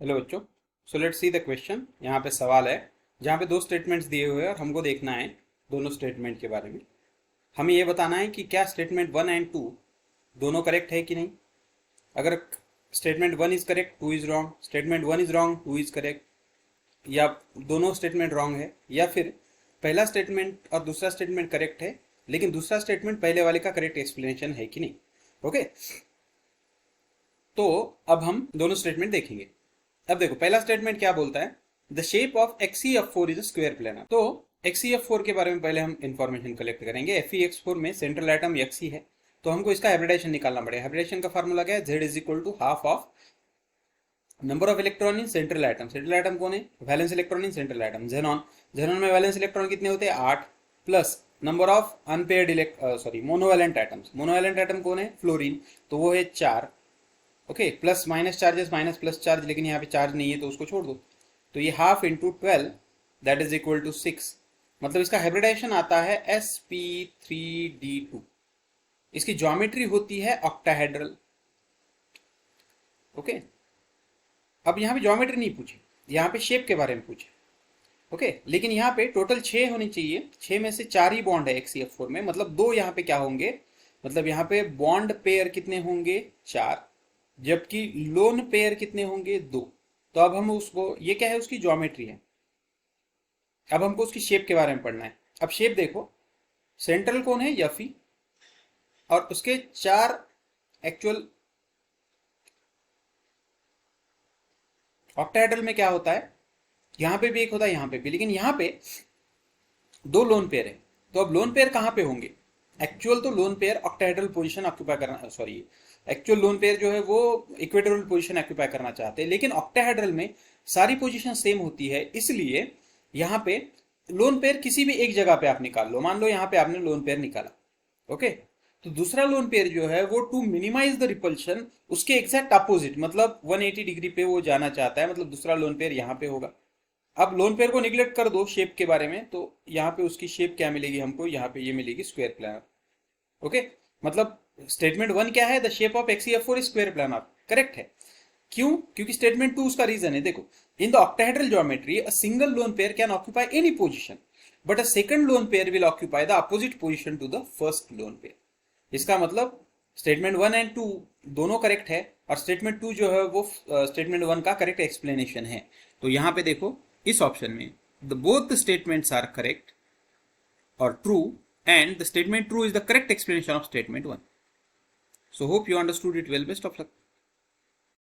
Hello बच्चों। So let's see the question. यहाँ पे सवाल है जहाँ पे दो स्टेटमेंट्स दिए हुए हैं और हमको देखना है दोनों स्टेटमेंट के बारे में। हमें ये बताना है कि क्या स्टेटमेंट वन एंड टू दोनों करेक्ट है कि नहीं। अगर statement one is correct two is wrong, statement one is wrong two is correct, या दोनों स्टेटमेंट रॉन्ग है, या फिर पहला स्टेटमेंट और दूसरा स्टेटमेंट करेक्ट है लेकिन दूसरा स्टेटमेंट पहले वाले का करेक्ट एक्सप्लेनेशन है कि नहीं। ओके, तो अब हम दोनों स्टेटमेंट देखेंगे। अब देखो पहला स्टेटमेंट क्या बोलता है, the shape of XeF4 is a square planar. तो XeF4 के बारे में पहले हम इंफॉर्मेशन कलेक्ट करेंगे। FeX4 में सेंट्रल एटम Xe है, तो हमको इसका हाइब्रिडाइजेशन निकालना पड़ेगा। हाइब्रिडाइजेशन का फार्मूला क्या है, Z is equal to half of number of electron in central atom. Central atom कौन है, valence electron in central atom, xenon. Xenon में वैलेंस इलेक्ट्रॉन कितने होते हैं, 8, plus number of unpaired monovalent atoms. Monovalent atom कौन है, fluorine, तो वो है 4। Okay, plus minus charges minus plus charge, लेकिन यहाँ पे चार्ज नहीं है तो उसको छोड़ दो। तो ये half into 12 that is equal to 6। मतलब इसका हाइब्रिडाइजेशन आता है sp3d2। इसकी ज्योमेट्री होती है ऑक्टाहेड्रल। ओके, अब यहाँ पे ज्योमेट्री नहीं पूछी, यहाँ पे शेप के बारे में पूछे। ओके, लेकिन यहाँ पे टोटल 6 होनी चाहिए, 6 में से 4 ही बॉन्ड है XeF4 में, मतलब 2 यहाँ पे क्या होंगे, मतलब यहाँ पे बॉन्ड पेयर कितने होंगे, 4, जबकि लोन पेयर कितने होंगे, 2। तो अब हम उसको, ये क्या है, उसकी ज्योमेट्री है। अब हमको उसकी शेप के बारे में पढ़ना है। अब शेप देखो, सेंट्रल कौन है, Fe, और उसके 4 एक्चुअल। ऑक्टाहेड्रल में क्या होता है, यहां पे भी एक होता है, यहां पे भी, लेकिन यहां पे 2 लोन पेयर है। तो अब लोन पेयर कहां पे होंगे, एक्चुअल तो lone pair octahedral position occupy करना, सॉरी, एक्चुअल लोन पेयर जो है वो इक्वेटोरियल पोजीशन ऑक्यूपाई करना चाहते हैं, लेकिन ऑक्टाहेड्रल में सारी पोजीशन सेम होती है, इसलिए यहाँ पे लोन पेयर किसी भी एक जगह पे आप निकाल लो। मान लो यहाँ पे आपने लोन पेयर निकाला, ओके, तो दूसरा लोन पेयर जो है वो टू मिनिमाइज द रिपल्शन उसके एग्जैक्ट अपोजिट, मतलब 180 डिग्री पे वो जाना चाहता है, मतलब दूसरा लोन पेयर यहाँ पे होगा। अब लोन पेयर को निगलेक्ट कर दो शेप के बारे में, तो यहाँ पे उसकी शेप क्या मिलेगी हमको, यहाँ पे ये मिलेगी स्क्वायर प्लानर। ओके, मतलब स्टेटमेंट वन क्या है, the shape of XeF4 is square planar, correct है। क्यों, क्योंकि स्टेटमेंट टू उसका रीजन है। देखो, in the octahedral geometry a single lone pair can occupy any position, but a second lone pair will occupy the opposite position to the first lone pair. इसका मतलब statement one and two दोनों correct है, और statement two जो है वो statement one का correct explanation है। तो यहाँ पे देखो इस ऑप्शन में the both the statements are correct or true, and the statement true is the correct explanation of statement 1. So hope you understood it well. Best of luck.